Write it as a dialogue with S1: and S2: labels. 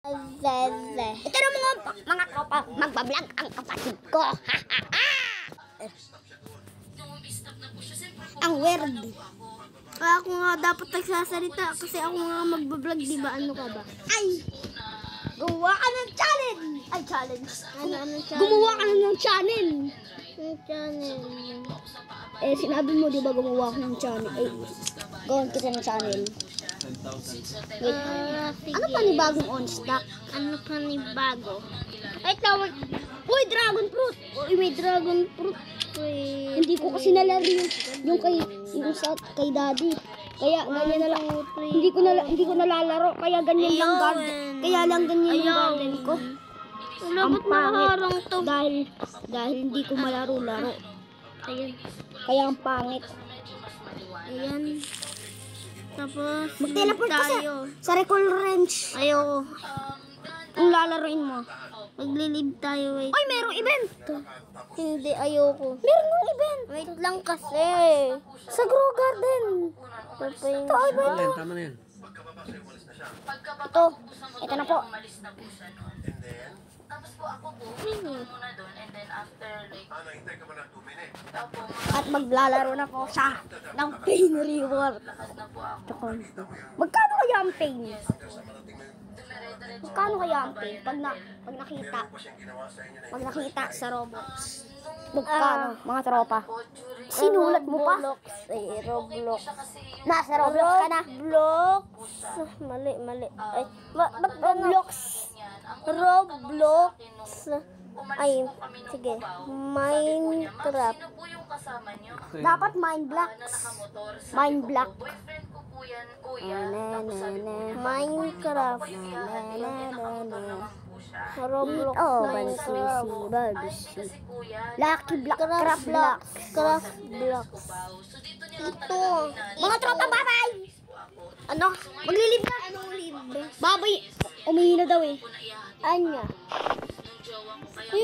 S1: Ito na mga tropa, magbablog ang kapatid ko. Ang weird.
S2: Kaya ako nga dapat nagsasalita kasi ako nga magbablog, di ba? Ano ka ba?
S1: Ay! Gumawa ka ng challenge! Ay, challenge.
S2: Ano channel?
S1: Gumawa ka ng channel.
S2: Ang channel.
S1: Eh, sinabi mo, di ba gumawa ka ng channel? Eh, gawin kita ng channel. Wait.
S2: Sige.
S1: Ano pa ni bagong on stock?
S2: Ano pa ni bago?
S1: Ay, tawag. Uy, dragon fruit!
S2: Uy, may dragon fruit.
S1: Hindi ko kasi nalaro yung kay daddy. Kaya ganyan na lang. Hindi ko nalalaro. Kaya ganyan lang garden. Kaya lang ganyan yung garden ko.
S2: Wala,
S1: Ang
S2: ba't
S1: pangit.
S2: nakaharang to?
S1: Dahil hindi ko malaro-laro.
S2: Ayan.
S1: Kaya ang pangit.
S2: Ayan. Tapos,
S1: Mag-teleport ka
S2: tayo.
S1: sa recall range.
S2: Ayoko.
S1: Ang lalaroin mo.
S2: Maglilib tayo, wait.
S1: Uy, merong event.
S2: Hindi, ayoko.
S1: Meron ng event.
S2: Wait lang kasi.
S1: Sa Grow Garden.
S2: Papayin.
S1: Ito, event.
S3: Tama na yan.
S1: Ito na po.
S4: Tapos po ako po, wait muna doon and then after like,
S1: At maglalaro na po siya ng pain reward. Magkano kaya ang pain? Magkano kaya ang pain? Pag nakita sa Roblox. Magkano, mga tropa? Sinulat mo pa?
S2: Roblox.
S1: Nasa Roblox ka na?
S2: Roblox. Mali. Ay, ba't Roblox? Roblox. Ay, sige. Minecraft.
S4: sino po yung kasama nyo?
S1: Dapat mind blocks.
S4: Nakamotor sa
S1: Mind block.
S4: boyfriend ko po yan, kuya. Tapos sabi ko,
S2: Minecraft.
S4: ayaw niya nakamotor naman po siya.
S2: Roblox.
S1: Oh,
S2: Minecraft.
S4: Kasi kuya,
S1: Lucky block, craft
S2: Craft
S1: blocks.
S2: blocks. Craft blocks.
S4: so dito niya lang
S2: Ito.
S1: Mga tropa, bye-bye!
S2: Ano?
S1: Maglilib na.
S2: Anong libre?
S1: Baboy, umihi na daw eh.
S2: Anya.
S4: yung jowa ko kaya
S2: Uy,